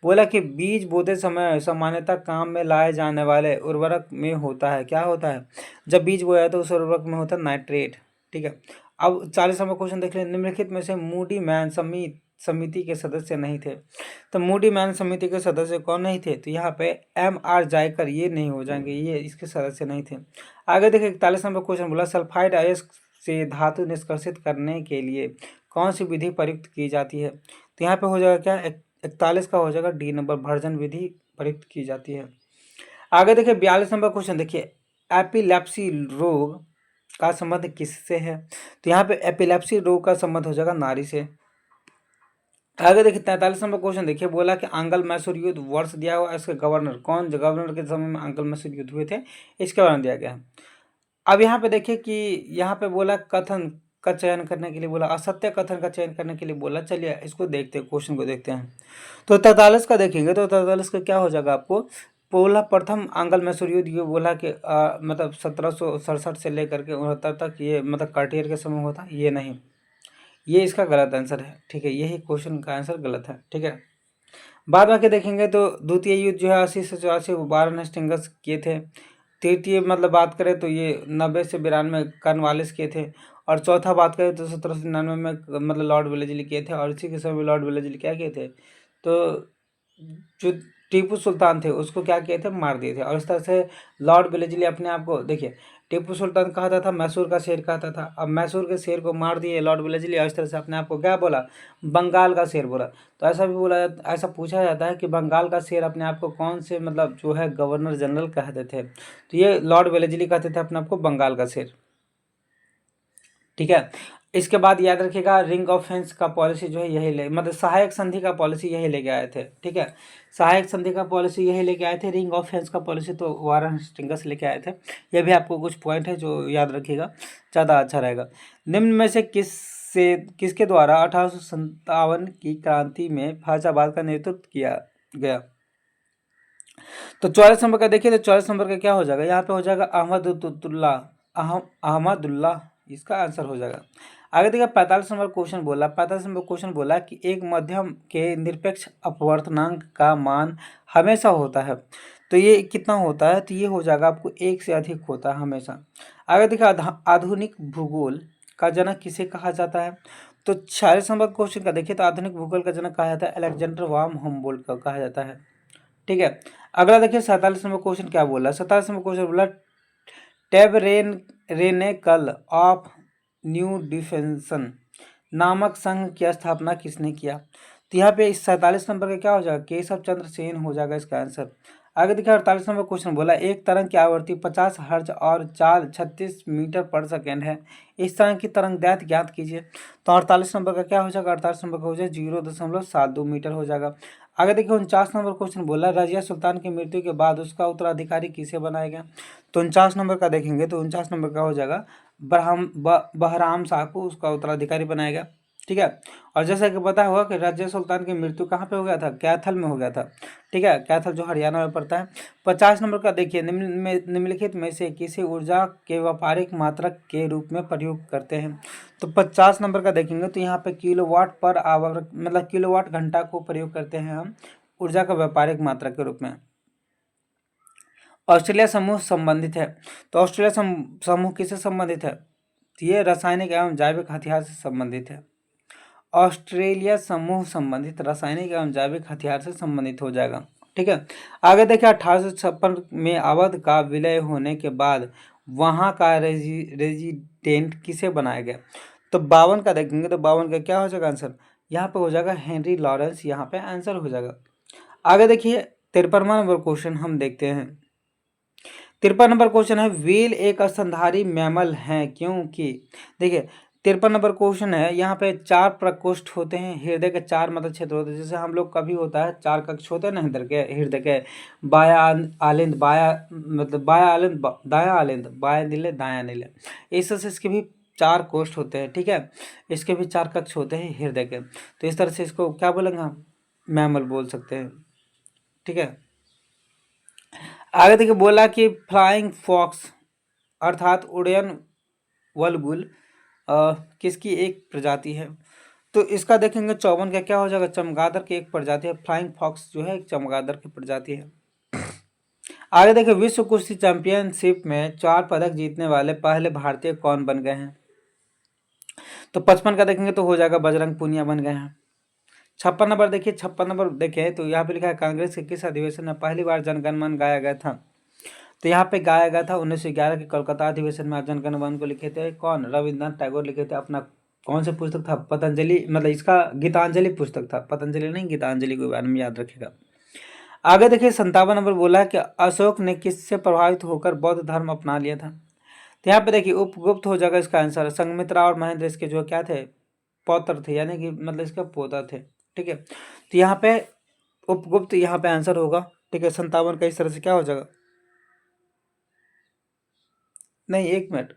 बोला कि बीज बोते समय सामान्यतः काम में लाए जाने वाले उर्वरक में होता है, क्या होता है, जब बीज बोया तो उस उर्वरक में होता है नाइट्रेट। ठीक है, अब 40 नंबर क्वेश्चन देख लें, निम्नलिखित में से मूडी मैन समिति के सदस्य नहीं थे। तो मूडी मैन समिति के सदस्य कौन नहीं थे, तो यहाँ पे M.R. जायकर ये नहीं हो जाएंगे, ये इसके सदस्य नहीं थे। आगे देखिए, 41 नंबर क्वेश्चन बोला, सल्फाइड अयस्क से धातु निष्कर्षित करने के लिए कौन सी विधि प्रयुक्त की जाती है, तो यहाँ पे हो जाएगा क्या, 41 का हो जाएगा डी नंबर, भर्जन विधि प्रयुक्त की जाती है। आगे देखिए, 42 नंबर क्वेश्चन देखिए, एपिलेप्सी रोग का संबंध किससे है, तो यहाँ पे एपिलेप्सी रोग का संबंध हो जाएगा नारी से। आगे देखिए, 43 नंबर क्वेश्चन देखिए, बोला कि आंग्ल मैसूर युद्ध वर्ष दिया हुआ, इसके गवर्नर कौन, गवर्नर के समय में आंग्ल मैसूर युद्ध हुए थे, इसके बारे में दिया गया है। अब यहाँ पे देखिए कि यहाँ पे बोला कथन का चयन करने के लिए बोला, असत्य कथन का चयन करने के लिए बोला। चलिए इसको देखते हैं, क्वेश्चन को देखते हैं। तो 43 का देखेंगे, तो 43 का क्या हो जाएगा आपको, बोला प्रथम आंग्ल मैसूर युद्ध, ये बोला कि मतलब 1767 से लेकर के 69 तक, ये मतलब कार्टियर के समय होता, ये नहीं, ये इसका गलत आंसर है। ठीक है, यही क्वेश्चन का आंसर गलत है। ठीक है, बाद में के देखेंगे तो द्वितीय युद्ध जो है 80 से 84 वारन हेस्टिंग्स किए थे। तृतीय मतलब बात करें तो ये 90 से 92 कॉर्नवालिस किए थे। और चौथा बात करें तो 1799 में मतलब लॉर्ड वेलेस्ली किए थे। और इसी के समय लॉर्ड वेलेस्ली क्या किए थे, तो जो टीपू सुल्तान थे उसको क्या किए थे, मार दिए थे। और इस तरह से लॉर्ड वेलेस्ली अपने आप को, देखिए टीपू सुल्तान कहता था मैसूर का शेर कहता था, अब मैसूर के शेर को मार दिए लॉर्ड वेलेस्ली, और इस तरह से अपने आप को क्या बोला, बंगाल का शेर बोला। तो ऐसा भी बोला ऐसा पूछा जाता है कि बंगाल का शेर अपने आप को कौन से मतलब जो है गवर्नर जनरल कहते थे, तो ये लॉर्ड वेलेस्ली कहते थे अपने आप को बंगाल का शेर। ठीक है, इसके बाद याद रखिएगा, रिंग ऑफ फेंस का पॉलिसी जो है यही ले मतलब सहायक संधि का पॉलिसी यही लेके आए थे। ठीक है, सहायक संधि का पॉलिसी यही लेके आए थे। रिंग ऑफ फेंस का पॉलिसी तो वारन हेस्टिंग्स लेके आए थे। ये भी आपको कुछ पॉइंट है जो याद रखिएगा, ज़्यादा अच्छा रहेगा। निम्न में से किसके द्वारा 1857 की क्रांति में फैजाबाद का नेतृत्व किया गया, तो 44 नंबर का देखिए, तो 44 नंबर का क्या हो जाएगा, यहाँ पे हो जाएगा अहमदुल्ला, इसका आंसर हो जाएगा। आगे देखिए, 45 नंबर क्वेश्चन बोला, 45 नंबर क्वेश्चन बोला कि एक मध्यम के निरपेक्ष अपवर्तनांक का मान हमेशा होता है, तो ये कितना होता है, तो ये हो जाएगा आपको 1 से अधिक होता है हमेशा। आगे देखिए, आधुनिक भूगोल का जनक किसे कहा जाता है, तो 46 नंबर क्वेश्चन का देखिए, तो आधुनिक भूगोल का जनक कहा जाता है अलेक्जेंडर वाम हुम्बोल्ट का कहा जाता है। ठीक है, अगला देखिए 47 नंबर क्वेश्चन क्या बोला, 47 नंबर क्वेश्चन बोला रेनेकल ऑफ न्यू डिफेंसन नामक संघ की स्थापना किसने किया, तो यहाँ पे इस 47 नंबर का क्या हो जाएगा, केशव चंद्र सेन हो जाएगा इसका आंसर। आगे देखिए 48 नंबर क्वेश्चन बोला, एक तरंग की आवृत्ति 50 हर्ट्ज और चाल 36 मीटर पर सेकेंड है, इस तरंग की तरंग दैर्घ्य ज्ञात कीजिए, तो 48 नंबर का क्या हो जाएगा, 48 नंबर का हो जाएगा 0.72 मीटर हो जाएगा। आगे देखिए 49 नंबर क्वेश्चन बोला, रजिया सुल्तान की मृत्यु के बाद उसका उत्तराधिकारी किसे बनाया गया, तो 49 नंबर का देखेंगे तो 49 नंबर का हो जाएगा बहराम शाह को उसका उत्तराधिकारी बनाया गया। ठीक है, और जैसा कि पता होगा कि रजिया सुल्तान की मृत्यु कहाँ पे हो गया था, कैथल में हो गया था। ठीक है, कैथल जो हरियाणा में पड़ता है। 50 नंबर का देखिए, निम्नलिखित में से किसी ऊर्जा के व्यापारिक मात्रक के रूप में प्रयोग करते हैं, तो 50 नंबर का देखेंगे तो यहाँ पे किलोवाट पर आवर मतलब किलोवाट घंटा को प्रयोग करते हैं हम ऊर्जा का व्यापारिक मात्रक के रूप में। ऑस्ट्रेलिया समूह संबंधित है, तो ऑस्ट्रेलिया समूह किससे संबंधित है, तो ये रासायनिक एवं जैविक हथियार से संबंधित है। ऑस्ट्रेलिया समूह संबंधित रासायनिक एवं जैविक हथियार से संबंधित हो जाएगा। ठीक है, आगे देखिए 1856 में अवध का विलय होने के बाद वहाँ का रेजिडेंट किसे बनाया गया, तो 52 का देखेंगे तो 52 का क्या हो जाएगा आंसर, यहाँ पे हो जाएगा हेनरी लॉरेंस, यहाँ पे आंसर हो जाएगा। आगे देखिए 53वां नंबर क्वेश्चन हम देखते हैं, 53 नंबर क्वेश्चन है, व्हेल एक स्तनधारी मैमल है क्योंकि, देखिए 53 नंबर क्वेश्चन है, यहाँ पे 4 प्रकोष्ठ होते हैं, हृदय के 4 मतलब क्षेत्र होते हैं, जैसे हम लोग कभी होता है 4 कक्ष होते हैं ना हृदय के बाया आलिंद, बाया मतलब बाया आलिंद, दाया आलिंद, बाया नीले, दाया नीले, इस तरह से इसके भी 4 कोष्ठ होते हैं, ठीक है। इसके भी 4 कक्ष होते हैं हृदय के, तो इस तरह से इसको क्या बोलेंगे हम, मैमल बोल सकते हैं, ठीक है। आगे देखिए बोला कि फ्लाइंग फॉक्स अर्थात उड़यन वल्गुल किसकी एक प्रजाति है, तो इसका देखेंगे 54 का क्या हो जाएगा, चमगादड़ की एक प्रजाति है, फ्लाइंग फॉक्स जो है एक चमगादड़ की प्रजाति है। आगे देखिए विश्व कुश्ती चैंपियनशिप में 4 पदक जीतने वाले पहले भारतीय कौन बन गए हैं, तो 55 का देखेंगे तो हो जाएगा बजरंग पूनिया बन गए हैं। 56 नंबर देखिए, 56 नंबर देखें तो यहाँ पे लिखा है कांग्रेस के किस अधिवेशन में पहली बार जनगण मन गाया गया था, तो यहाँ पे गाया गया था 1911 के कोलकाता अधिवेशन में। जनगण मन को लिखे थे कौन, रविन्द्रनाथ टैगोर लिखे थे, अपना कौन से पुस्तक था, पतंजलि, मतलब इसका गीतांजलि पुस्तक था, पतंजलि नहीं गीतांजलि के बारे में याद रखेगा। आगे देखिए 57 नंबर बोला है कि अशोक ने किससे प्रभावित होकर बौद्ध धर्म अपना लिया था, तो यहाँ पे देखिए उपगुप्त हो जाएगा इसका आंसर, संघमित्रा और महेंद्र इसके जो क्या थे, पौत्र थे, यानी कि मतलब इसके पोता थे, ठीक है। तो यहाँ पे उपगुप्त यहाँ पे आंसर होगा, ठीक है। 57 का इस तरह से क्या हो जाएगा, नहीं एक मिनट,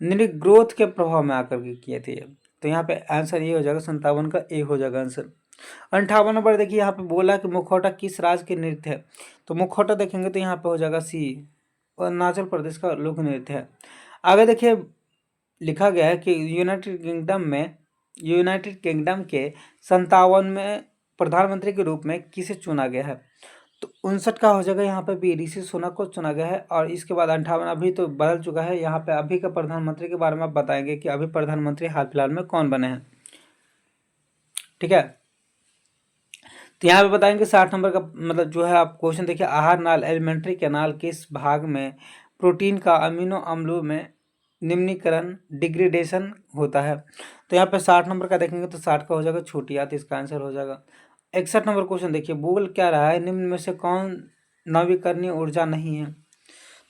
निर्ग्रोथ के प्रभाव में आकर के किए थे ये, तो यहाँ पे आंसर ये हो जाएगा 57 का ए हो जाएगा आंसर। 58 नंबर देखिए यहाँ पे बोला कि मुखौटा किस राज्य के नृत्य है, तो मुखौटा देखेंगे तो यहाँ पे हो जाएगा सी, अरुणाचल प्रदेश का लोक नृत्य है। आगे देखिए लिखा गया है कि यूनाइटेड किंगडम के 57वें प्रधानमंत्री के रूप में किसे चुना गया है, तो 59 का हो जाएगा यहाँ पे भी ऋषि सुनक को चुना गया है। और इसके बाद 58 अभी तो बदल चुका है, यहाँ पे अभी का प्रधानमंत्री के बारे में आप बताएंगे कि अभी प्रधानमंत्री हाल फिलहाल में कौन बने हैं, ठीक है। तो यहाँ पे बताएंगे 60 नंबर का मतलब जो है आप क्वेश्चन देखिए, आहार नाल एलिमेंट्री कैनाल किस भाग में प्रोटीन का अमीनो अम्लों में निम्नीकरण डिग्रेडेशन होता है, तो यहाँ पे 60 नंबर का देखेंगे तो 60 का हो जाएगा छोटी आंत, इसका आंसर हो जाएगा। 61 नंबर क्वेश्चन देखिए, बोल क्या रहा है, निम्न में से कौन नवीकरणीय ऊर्जा नहीं है,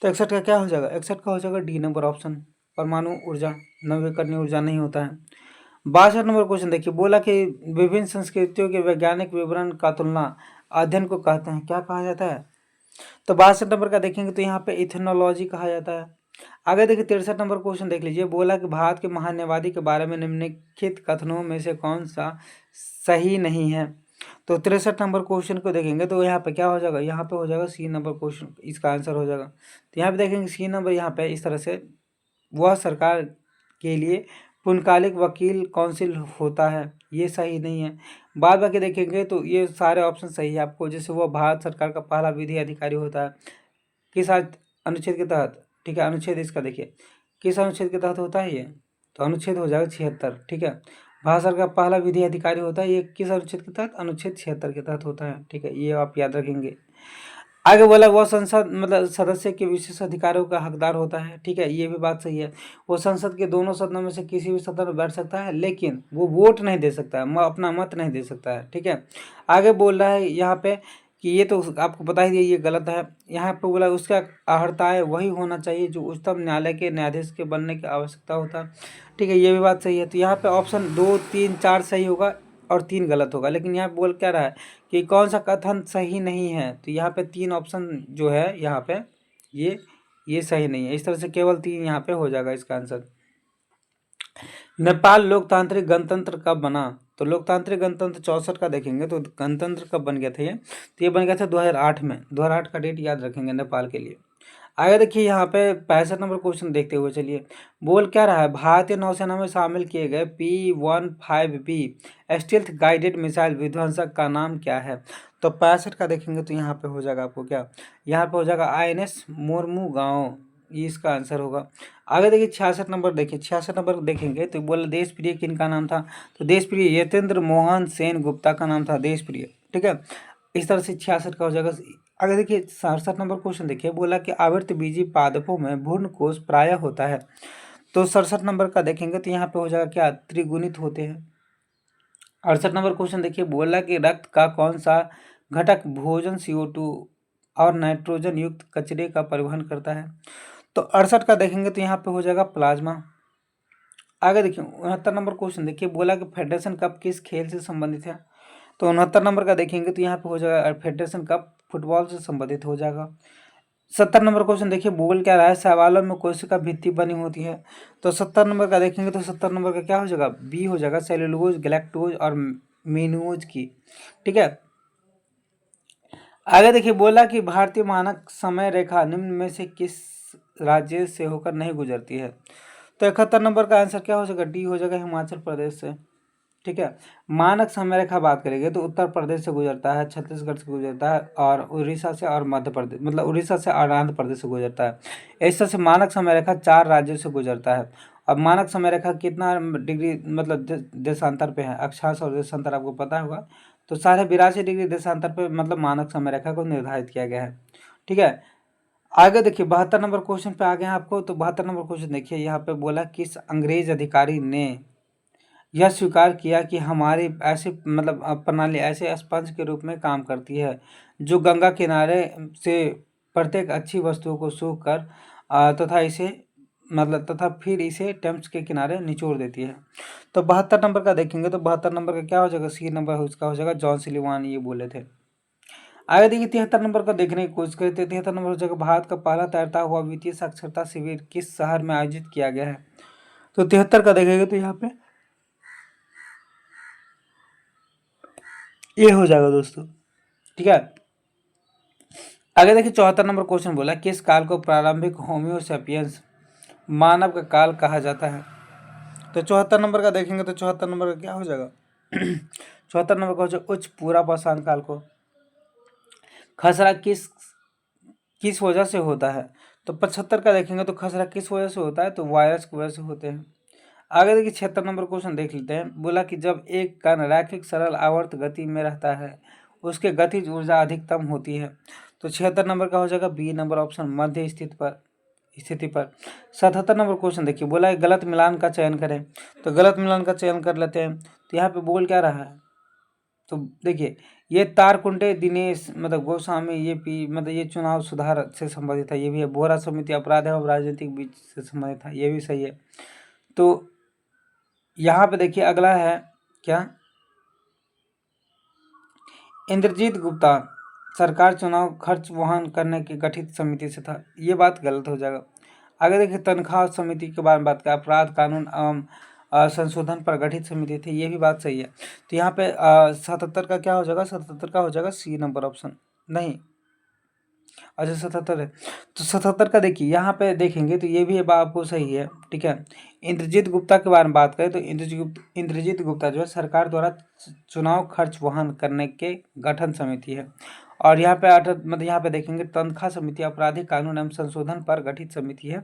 तो 61 का क्या हो जाएगा, 61 का हो जाएगा डी नंबर ऑप्शन, परमाणु ऊर्जा नवीकरणीय ऊर्जा नहीं होता है। 62 नंबर क्वेश्चन देखिए, बोला कि विभिन्न संस्कृतियों के वैज्ञानिक विवरण का तुलना अध्ययन को कहते हैं, क्या कहा जाता है, तो 62 नंबर का देखेंगे तो यहाँ पे इथेनोलॉजी कहा जाता है। आगे देखिए 63 नंबर क्वेश्चन देख लीजिए, बोला कि भारत के महान्यवादी के बारे में निम्नलिखित कथनों में से कौन सा सही नहीं है, तो 63 नंबर क्वेश्चन को देखेंगे तो यहाँ पे क्या हो जाएगा, यहाँ पे हो जाएगा सी नंबर क्वेश्चन, इसका आंसर हो जाएगा। तो यहाँ पे देखेंगे सी नंबर, यहाँ पे इस तरह से वह सरकार के लिए पूर्णकालिक वकील काउंसिल होता है, ये सही नहीं है। बाद बाकी देखेंगे तो ये सारे ऑप्शन सही है आपको, जैसे वह भारत सरकार का पहला विधि अधिकारी होता है, किस अनुच्छेद के तहत, ठीक है। अनुच्छेद इसका देखिए किस अनुच्छेद के तहत होता है ये, तो अनुच्छेद हो जाएगा 76, ठीक है। भारत सरकार का पहला विधि अधिकारी होता है, ये किस अनुच्छेद के तहत, अनुच्छेद 76 के तहत होता है, ठीक है, ये आप याद रखेंगे। आगे बोला वह संसद मतलब सदस्य के विशेष अधिकारों का हकदार होता है, ठीक है, ये भी बात सही है। वो संसद के दोनों सदनों में से किसी भी सदन में बैठ सकता है, लेकिन वो वोट नहीं दे सकता है, अपना मत नहीं दे सकता है, ठीक है। आगे बोल रहा है यहाँ पे कि ये तो आपको बता ही दिया ये गलत है, यहाँ पे बोला उसका अहर्ताय वही होना चाहिए जो उच्चतम न्यायालय के न्यायाधीश के बनने की आवश्यकता होता है, ठीक है, ये भी बात सही है। तो यहाँ पे ऑप्शन 2, 3, 4 सही होगा और 3 गलत होगा, लेकिन यहाँ बोल क्या रहा है कि कौन सा कथन सही नहीं है, तो यहाँ पे 3 ऑप्शन जो है यहाँ पे ये सही नहीं है, इस तरह से केवल 3 यहाँ पे हो जाएगा इसका आंसर। नेपाल लोकतांत्रिक गणतंत्र कब बना, तो लोकतांत्रिक गणतंत्र 64 का देखेंगे तो गणतंत्र कब बन गया था ये, तो ये बन गया था 2008 में, 2008 का डेट याद रखेंगे नेपाल के लिए। आगे देखिए यहाँ पे 65 नंबर क्वेश्चन देखते हुए चलिए, बोल क्या रहा है, भारतीय नौसेना में शामिल किए गए P-15B स्टील्थ गाइडेड मिसाइल विध्वंसक का नाम क्या है, तो 65 का देखेंगे तो यहाँ पे हो जाएगा आपको क्या, यहाँ पे हो जाएगा INS मोरमुगांव, ये इसका आंसर होगा। आगे देखिए 66 नंबर देखिए, 66 नंबर देखेंगे तो बोला देश प्रिय किन का नाम था, तो देश प्रिय यतेंद्र मोहन सेन गुप्ता का नाम था देश प्रिय, ठीक है, इस तरह से 66 का हो जाएगा। आगे देखिए 67 नंबर क्वेश्चन देखिए, बोला कि आवृत्त बीजी पादपों में भ्रूण कोष प्राय होता है, तो 67 नंबर का देखेंगे तो यहाँ पे हो जाएगा क्या, त्रिगुणित होते हैं। 68 नंबर क्वेश्चन देखिए, बोला कि रक्त का कौन सा घटक भोजन CO2 और नाइट्रोजन युक्त कचरे का परिवहन करता है। तो 68 का देखेंगे तो यहाँ पे हो जाएगा प्लाज्मा। आगे देखिए 69 नंबर क्वेश्चन देखिए, बोला कि फेडरेशन कप किस खेल से संबंधित है। तो 69 नंबर का देखेंगे तो यहाँ पे हो जाएगा फेडरेशन कप फुटबॉल से संबंधित हो जाएगा। 70 नंबर क्वेश्चन देखिए, बोल क्या रहा है, सवालों में कोशिका भित्ति बनी होती है। तो 70 नंबर का देखेंगे तो 70 नंबर का क्या हो जाएगा, बी हो जाएगा, सेलुलोज, गैलेक्टोज और मेनुओज की। ठीक है, आगे देखिए, बोला कि भारतीय मानक समय रेखा निम्न में से किस राज्य से होकर नहीं गुजरती है। तो 71 नंबर का आंसर क्या हो जाएगा, डी हो जाएगा, हिमाचल प्रदेश से। ठीक है, मानक समय रेखा बात करेंगे तो उत्तर प्रदेश से गुजरता है, छत्तीसगढ़ से गुजरता है और उड़ीसा से और मध्य प्रदेश, मतलब उड़ीसा से और आंध्र प्रदेश से गुजरता है। इस तरह से मानक समय रेखा 4 राज्यों से गुजरता है। अब मानक समय रेखा कितना डिग्री मतलब देशांतर पे है, अक्षांश और देशांतर आपको पता होगा। तो 82.5 डिग्री देशांतर पे मतलब मानक समय रेखा को निर्धारित किया गया है। ठीक है, आगे देखिए 72 नंबर क्वेश्चन पे आ गए हैं आपको। तो 72 नंबर क्वेश्चन देखिए, यहाँ पे बोला किस अंग्रेज अधिकारी ने यह स्वीकार किया कि हमारी ऐसी मतलब प्रणाली ऐसे स्पंज के रूप में काम करती है जो गंगा किनारे से प्रत्येक अच्छी वस्तुओं को सूख कर तथा इसे मतलब तथा फिर इसे टेम्स के किनारे निचोड़ देती है। तो 72 नंबर का देखेंगे तो 72 नंबर का क्या हो जाएगा, सी नंबर उसका हो जाएगा, जॉन सिलीवान ये बोले थे। आगे देखिए 73 नंबर का देखने की कोशिश करते हैं। 73 नंबर हो जाएगा, भारत का पहला तैरता हुआ वित्तीय साक्षरता शिविर किस शहर में आयोजित किया गया है। तो 73 का देखेंगे तो यहाँ पे ये हो जाएगा दोस्तों। ठीक है, आगे देखिए 74 नंबर क्वेश्चन बोला, किस काल को प्रारंभिक होमियोसेपियंस मानव का काल कहा जाता है। तो 74 नंबर का देखेंगे तो 74 नंबर का क्या हो जाएगा 74 नंबर का हो जाएगा उच्च पूरा पाषाण काल को। खसरा किस किस वजह से होता है। तो 75 का देखेंगे तो खसरा किस वजह से होता है, तो वायरस की वजह से होते हैं। आगे देखिए 76 नंबर क्वेश्चन देख लेते हैं। बोला कि जब एक कण रैखिक सरल आवर्त गति में रहता है उसके गतिज ऊर्जा अधिकतम होती है। तो 76 नंबर का हो जाएगा बी नंबर ऑप्शन, मध्य स्थिति पर। 77 नंबर क्वेश्चन देखिए, बोला है गलत मिलान का चयन करें। तो गलत मिलान का चयन कर लेते हैं। तो यहाँ पे बोल क्या रहा है, तो देखिए ये तारकुंटे दिनेश मतलब गोस्वामी ये पी मतलब ये चुनाव सुधार से संबंधित है, ये भी है। बोरा समिति अपराध एवं राजनीतिक बीच से संबंधित है, ये भी सही है। तो यहाँ पे देखिए अगला है क्या, इंद्रजीत गुप्ता सरकार चुनाव खर्च वहन करने की गठित समिति से था, ये बात गलत हो जाएगा। आगे देखिए तनख्वाह समिति के बारे में बात करें, अपराध कानून एवं संशोधन पर गठित समिति थी, ये भी बात सही है। तो यहाँ पे 77 का क्या हो जाएगा, 77 का हो जाएगा सी नंबर ऑप्शन, नहीं अच्छा 77 है। तो 77 का देखिए यहाँ पे देखेंगे तो ये भी बात आपको सही है। ठीक है, इंद्रजीत गुप्ता के बारे में बात करें तो इंद्रजीत गुप्ता जो है सरकार द्वारा चुनाव खर्च वहन करने के गठन समिति है। और यहाँ पे मतलब यहाँ पे देखेंगे तनख्वाह समिति आपराधिक कानून एवं संशोधन पर गठित समिति है,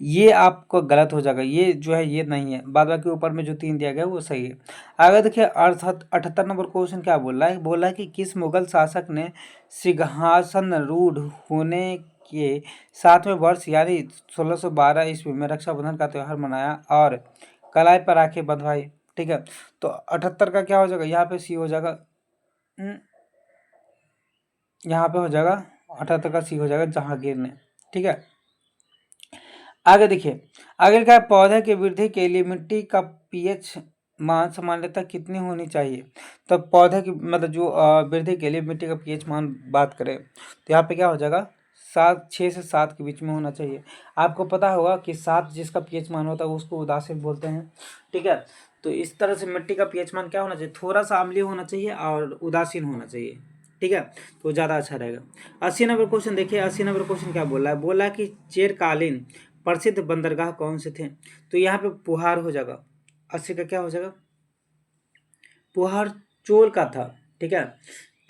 ये आपको गलत हो जाएगा, ये जो है ये नहीं है। बाद बाकी ऊपर में जो 3 दिया गया है वो सही है। आगे देखिए 78 नंबर क्वेश्चन क्या बोल रहा है कि किस मुगल शासक ने सिंहासन रूढ़ होने के 7वें वर्ष यानी 1612 ईस्वी में रक्षाबंधन का त्यौहार मनाया और कलाई पर राखें बंधवाई। ठीक है, तो 78 का क्या हो जाएगा, यहाँ पे सी हो जाएगा, यहाँ पे हो जाएगा 78 का सी हो जाएगा, जहांगीर ने। ठीक है, आगे देखिए आगे क्या है, पौधे की वृद्धि के लिए मिट्टी का पीएच मान सामान्यतः कितनी होनी चाहिए। तो पौधे की मतलब जो वृद्धि के लिए मिट्टी का पीएच मान बात करें तो यहाँ पे क्या हो जाएगा 6 से 7 के बीच में होना चाहिए। आपको पता होगा कि 7 जिसका पीएच मान होता है उसको उदासीन बोलते हैं। ठीक है, तो इस तरह से मिट्टी का पीएच मान क्या होना चाहिए, थोड़ा सा अम्लीय होना चाहिए और उदासीन होना चाहिए। ठीक है, तो ज़्यादा अच्छा रहेगा। 80 नंबर क्वेश्चन देखिए, 80 नंबर क्वेश्चन क्या बोला है, बोला कि चिरकालीन प्रसिद्ध बंदरगाह कौन से थे। तो यहाँ पे पुहार हो जाएगा, 80 का क्या हो जाएगा, पुहार चोल का था। ठीक है,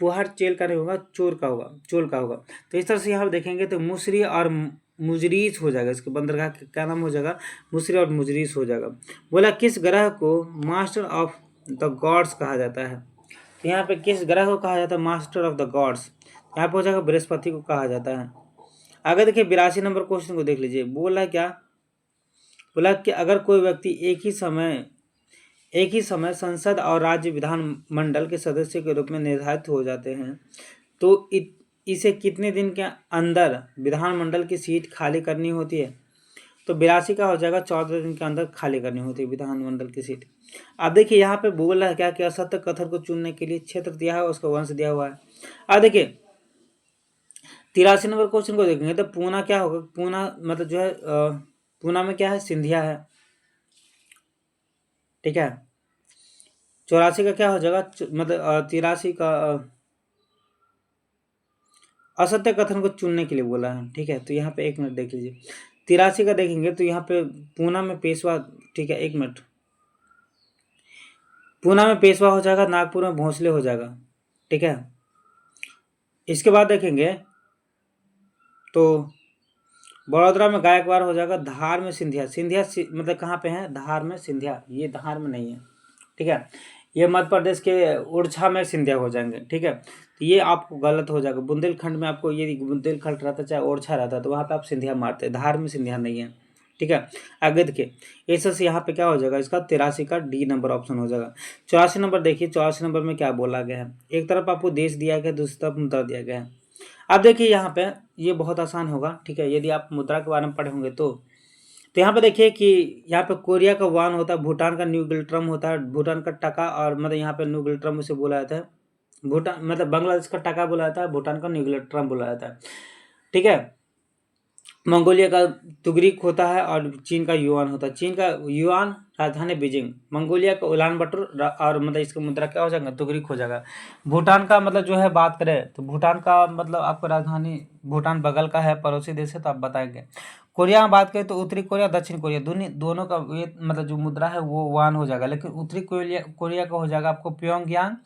पुहार चेल का नहीं होगा, चोल का होगा, चोल का होगा। तो इस तरह से यहाँ देखेंगे तो मुसरी और मुजरीस हो जाएगा, इसके बंदरगाह का क्या नाम हो जाएगा, मुसरी और मुजरीस हो जाएगा। बोला किस ग्रह को मास्टर ऑफ द गॉड्स कहा जाता है। तो यहाँ पे किस ग्रह को कहा जाता है मास्टर ऑफ द गॉड्स, यहाँ पे हो जाएगा बृहस्पति को कहा जाता है। आगे देखिए 82 नंबर क्वेश्चन को देख लीजिए, बोला क्या, बोला कि अगर कोई व्यक्ति एक ही समय संसद और राज्य विधान मंडल के सदस्य के रूप में निर्धारित हो जाते हैं तो इसे कितने दिन के अंदर विधानमंडल की सीट खाली करनी होती है? तो 82 का हो जाएगा 14 दिन के अंदर खाली करनी होती है विधानमंडल की सीट। अब देखिए यहाँ पे बोल रहा है क्या कि असत्य कथन को चुनने के लिए क्षेत्र दिया है, उसका वंश दिया हुआ है। अब देखिए 83 नंबर क्वेश्चन को देखेंगे तो पूना क्या होगा? पूना मतलब जो है पूना में क्या है? सिंधिया है, ठीक है। 84 का क्या हो जाएगा? मतलब 83 का असत्य कथन को चुनने के लिए बोला है, ठीक है। तो यहाँ पे 1 मिनट देख लीजिए। 83 का देखेंगे तो यहाँ पे पूना में पेशवा, ठीक है 1 मिनट। पूना में पेशवा हो जाएगा, नागपुर में भोंसले हो जाएगा, ठीक है। इसके बाद देखेंगे तो बड़ोदरा में गायकवाड़ हो जाएगा, धार में सिंधिया। मतलब कहाँ पे है? धार में सिंधिया, ये धार में नहीं है, ठीक है। ये मध्य प्रदेश के ओरछा में सिंधिया हो जाएंगे, ठीक है। तो ये आपको गलत हो जाएगा। बुंदेलखंड में आपको ये बुंदेलखंड रहता चाहे ओरछा रहता तो वहाँ पे आप सिंधिया मारते, धार में सिंधिया नहीं है, ठीक है। आगे देखिए ऐसे से यहाँ पे क्या हो जाएगा? इसका 83 का डी नंबर ऑप्शन हो जाएगा। 84 नंबर देखिए, 84 नंबर में क्या बोला गया है? एक तरफ आपको देश दिया गया, दूसरी तरफ मुद्रा दिया गया है। अब देखिए यहाँ पे ये बहुत आसान होगा, ठीक है, यदि आप मुद्रा के बारे में पढ़े होंगे तो यहाँ पे देखिए कि यहाँ पे कोरिया का वान होता है, भूटान का न्यू गिल्ट्रम होता है, भूटान का टका, और मतलब यहाँ पे न्यू गिल्ट्रम उसे बोला जाता है। भूटान मतलब बांग्लादेश का टका बोला जाता है, भूटान का न्यू गिल्ट्रम बोला जाता है, ठीक है। मंगोलिया का तुगरिक होता है और चीन का युआन होता है। चीन का युआन राजधानी बीजिंग, मंगोलिया का उलान बटर और मतलब इसका मुद्रा क्या हो जाएगा? तुगरिक हो जाएगा। भूटान का मतलब जो है बात करें तो भूटान का मतलब आपको राजधानी, भूटान बगल का है, पड़ोसी देश है, तो आप बताएंगे। कोरिया में बात करें तो उत्तरी कोरिया दक्षिण कोरिया दोनों का ये मतलब जो मुद्रा है वो वान हो जाएगा, लेकिन उत्तरी कोरिया का हो जाएगा आपको प्योंगयांग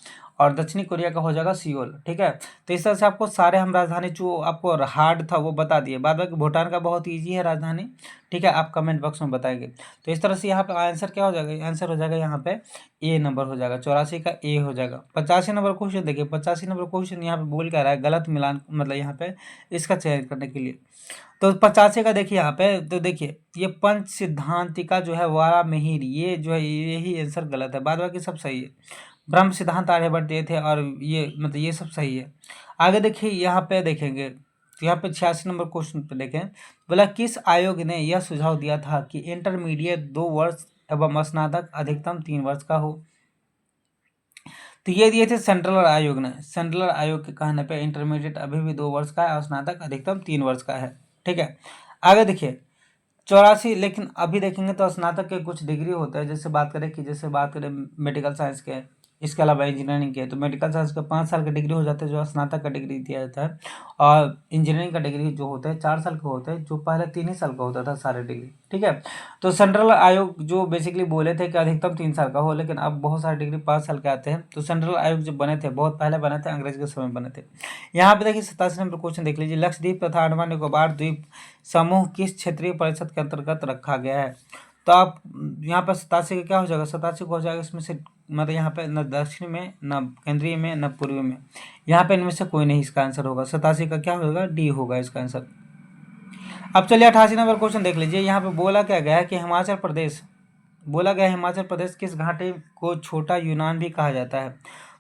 और दक्षिणी कोरिया का हो जाएगा सियोल, ठीक है। तो इस तरह से आपको सारे हम राजधानी जो आपको हार्ड था वो बता दिए। बाद बाकी भूटान का बहुत ईजी है राजधानी, ठीक है, आप कमेंट बॉक्स में बताएंगे। तो इस तरह से यहाँ पे आंसर क्या हो जाएगा? आंसर हो जाएगा यहाँ पे ए नंबर हो जाएगा, 84 का ए हो जाएगा। 85 नंबर क्वेश्चन देखिए, 85 नंबर क्वेश्चन यहाँ पे बोल क्या रहा है? गलत मिलान, मतलब यहाँ पे इसका चयन करने के लिए। तो 85 का देखिए यहाँ पे, तो देखिए ये पंच सिद्धांतिका जो है वारा मिहिर, ये जो है यही आंसर गलत है, बाद बाकी सब सही है। ब्रह्म सिद्धांत आर्यभट्ट दिए थे और ये मतलब ये सब सही है। आगे देखिए यहाँ पे देखेंगे तो यहाँ पे 86 नंबर क्वेश्चन पे देखें, बोला किस आयोग ने यह सुझाव दिया था कि इंटरमीडिएट 2 वर्ष एवं स्नातक अधिकतम 3 वर्ष का हो? तो ये दिए थे सेंट्रल आयोग ने। सेंट्रल आयोग के कहने पे इंटरमीडिएट अभी भी 2 वर्ष का है और स्नातक अधिकतम 3 वर्ष का है, ठीक है। आगे देखिए 84, लेकिन अभी देखेंगे तो स्नातक के कुछ डिग्री होते हैं, जैसे बात करें मेडिकल साइंस के, इसके अलावा इंजीनियरिंग के, तो मेडिकल साइंस के 5 साल का डिग्री हो जाते हैं जो स्नातक का डिग्री दिया जाता है, और इंजीनियरिंग का डिग्री जो होता है 4 साल का होता है, जो पहले 3 ही साल का होता था सारे डिग्री, ठीक है। तो सेंट्रल आयोग जो बेसिकली बोले थे कि अधिकतम 3 साल का हो, लेकिन अब बहुत सारे डिग्री 5 साल के आते हैं। तो सेंट्रल आयोग जो बने थे बहुत पहले बने थे, अंग्रेज के समय बने थे। यहाँ पे देखिए 87 नंबर क्वेश्चन देख लीजिए, लक्षद्वीप तथा अंडमान निकोबार द्वीप समूह किस क्षेत्रीय परिषद के अंतर्गत रखा गया है? तो आप यहाँ पर 87 का क्या हो जाएगा? 87 को हो जाएगा इसमें से, मतलब यहाँ पे न दक्षिण में, न केंद्रीय में, न पूर्वी में, यहाँ पे इनमें से कोई नहीं इसका आंसर होगा। 87 का क्या होगा? डी होगा इसका आंसर। अब चलिए 88 नंबर क्वेश्चन देख लीजिए, यहाँ पे बोला क्या गया है कि हिमाचल प्रदेश किस घाटी को छोटा यूनान भी कहा जाता है?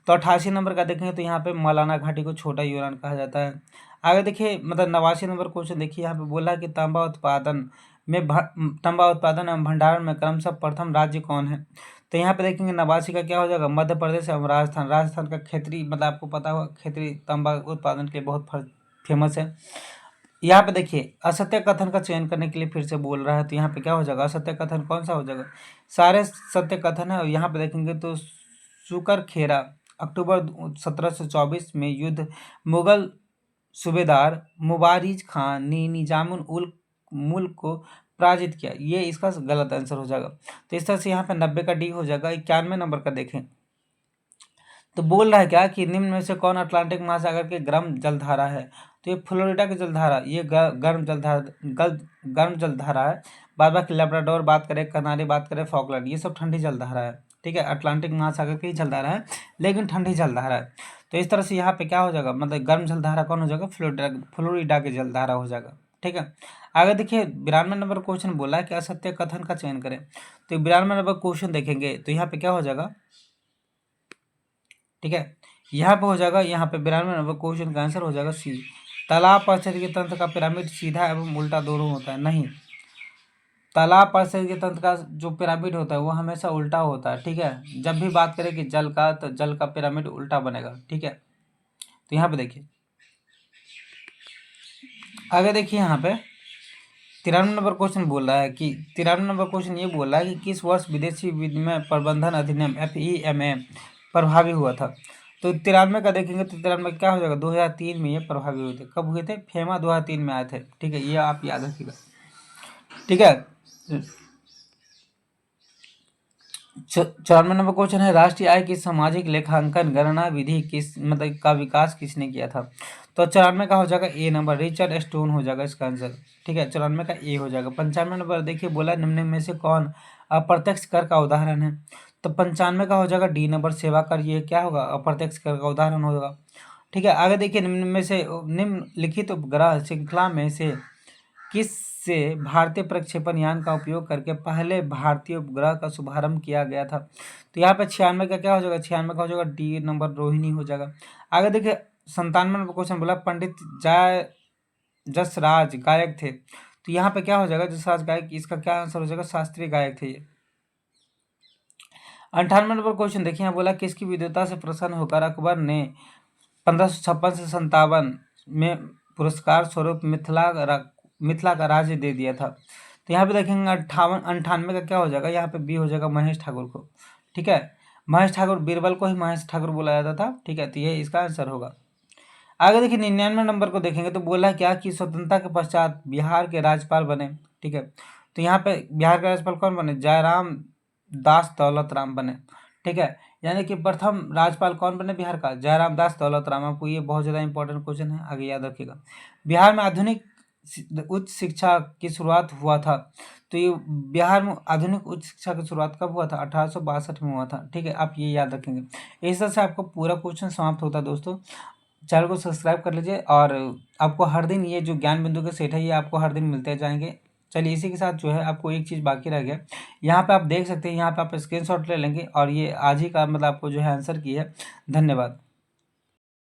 तो 88 नंबर का देखेंगे तो यहाँ पे मौलाना घाटी को छोटा यूनान कहा जाता है। आगे देखिए मतलब 89 नंबर क्वेश्चन देखिए, यहाँ पे बोला कि तांबा उत्पादन एवं भंडारण में क्रमशः प्रथम राज्य कौन है? तो यहाँ पे देखेंगे 89 का क्या हो जाएगा? मध्य प्रदेश एवं राजस्थान का खेती, मतलब आपको पता होगा खेती तांबा उत्पादन के बहुत फेमस है। यहाँ पे देखिए असत्य कथन का चयन करने के लिए फिर से बोल रहा है, तो यहाँ पे क्या हो जाएगा? असत्य कथन कौन सा हो जाएगा? सारे सत्य कथन है। और यहाँ पे देखेंगे तो सुकर खेरा अक्टूबर 1724 में युद्ध मुगल सूबेदार मुबारिज खान ने निजामुल उल मुल्क को पराजित किया, ये इसका गलत आंसर हो जाएगा। तो इस तरह से यहाँ पे 90 का डी हो जाएगा। 91 नंबर का देखें तो बोल रहा है क्या कि निम्न में से कौन अटलांटिक महासागर के गर्म जलधारा है? तो ये फ्लोरिडा की जलधारा, ये गर्म जलधारा है। बाद बाकी लेब्राडोर बात करें, कनारी बात करें, फॉकलैंड, ये सब ठंडी जलधारा है, ठीक है। अटलांटिक महासागर की जलधारा है लेकिन ठंडी जलधारा है। तो इस तरह से यहाँ पे क्या हो जाएगा? मतलब गर्म जलधारा कौन हो जाएगा? फ्लोरिडा की जलधारा हो जाएगा, ठीक है। आगे देखिए 92 नंबर क्वेश्चन बोला है कि असत्य कथन का चयन करें। तो 92 नंबर क्वेश्चन देखेंगे तो यहाँ पे क्या हो जाएगा? ठीक है, यहाँ पे हो जाएगा, यहाँ पे 92 नंबर क्वेश्चन का आंसर हो जाएगा सी। तालाब पारिस्थितिकी तंत्र का पिरामिड सीधा एवं उल्टा दोनों होता है, नहीं, तालाब पारिस्थितिकी तंत्र का जो पिरामिड होता है वो हमेशा उल्टा होता है, ठीक है। जब भी बात करें कि जल का, तो जल का पिरामिड उल्टा बनेगा, ठीक है। तो यहाँ पे देखिए, आगे देखिए, यहाँ पे 93 नंबर क्वेश्चन बोल रहा है कि 93 नंबर क्वेश्चन ये बोल रहा है कि किस वर्ष विदेशी विनिमय प्रबंधन अधिनियम FEMA प्रभावी हुआ था। तो 93 का देखेंगे तो 93 क्या हो जाएगा, 2003 में ये प्रभावी हुए थे। कब हुए थे, फेमा 2003 में आए थे, ठीक है, ये आप याद रखिएगा, ठीक है। 94 नंबर क्वेश्चन है, राष्ट्रीय आय की सामाजिक लेखांकन गणना विधि किस मतलब का विकास किसने किया था। तो 94 का हो जाएगा ए नंबर, रिचर्ड स्टोन हो जाएगा इसका आंसर, ठीक है। 94 का ए हो जाएगा। 95 नंबर देखिए, बोला निम्न में से कौन अप्रत्यक्ष कर का उदाहरण है। तो 95 का हो जाएगा डी नंबर, सेवा कर, ये क्या होगा, अप्रत्यक्ष कर का उदाहरण होगा, ठीक है। आगे देखिए, निम्न में से निम्नलिखित उपग्रह श्रृंखला में से किस से भारतीय प्रक्षेपण यान का उपयोग करके पहले भारतीय उपग्रह का शुभारंभ किया गया था। तो यहाँ पे 96 का क्या हो जाएगा, 96 का हो जाएगा डी नंबर, रोहिणी हो जाएगा। आगे देखिए, 97 नंबर क्वेश्चन बोला पंडित जसराज गायक थे। तो यहाँ पे क्या हो जाएगा, जसराज गायक, इसका क्या आंसर हो जाएगा, शास्त्रीय गायक थे ये। 98 नंबर क्वेश्चन देखिए, यहाँ बोला किसकी विद्वता से प्रसन्न होकर अकबर ने 1556 से 57 में पुरस्कार स्वरूप मिथिला का राज्य दे दिया था। तो यहाँ पे देखेंगे 98 का क्या हो जाएगा, यहाँ पे बी हो जाएगा, महेश ठाकुर को, ठीक है। महेश ठाकुर, बीरबल को ही महेश ठाकुर बुलाया जाता था, ठीक है। तो ये इसका आंसर होगा। आगे देखिए, 99 नंबर को देखेंगे तो बोला क्या कि स्वतंत्रता के पश्चात बिहार के राज्यपाल बने, ठीक है। तो यहाँ पे बिहार के राज्यपाल कौन बने, जयराम दास दौलत राम बने, ठीक है। यानी कि प्रथम राज्यपाल कौन बने बिहार का, जयराम दास दौलत राम। आपको ये बहुत ज़्यादा इंपॉर्टेंट क्वेश्चन है, आगे याद रखिएगा। बिहार में आधुनिक उच्च शिक्षा की शुरुआत हुआ था। तो ये बिहार में आधुनिक उच्च शिक्षा की शुरुआत कब हुआ था, 1862 में हुआ था, ठीक है। आप ये याद रखेंगे। इस तरह से आपको पूरा क्वेश्चन समाप्त होता है दोस्तों। चैनल को सब्सक्राइब कर लीजिए, और आपको हर दिन ये जो ज्ञान बिंदु के सेट है ये आपको हर दिन मिलते जाएंगे। चलिए, इसी के साथ जो है आपको एक चीज़ बाकी रह गया, यहाँ पे आप देख सकते हैं, यहाँ पे आप स्क्रीनशॉट ले लेंगे और ये आज ही का मतलब आपको जो है आंसर की है। धन्यवाद।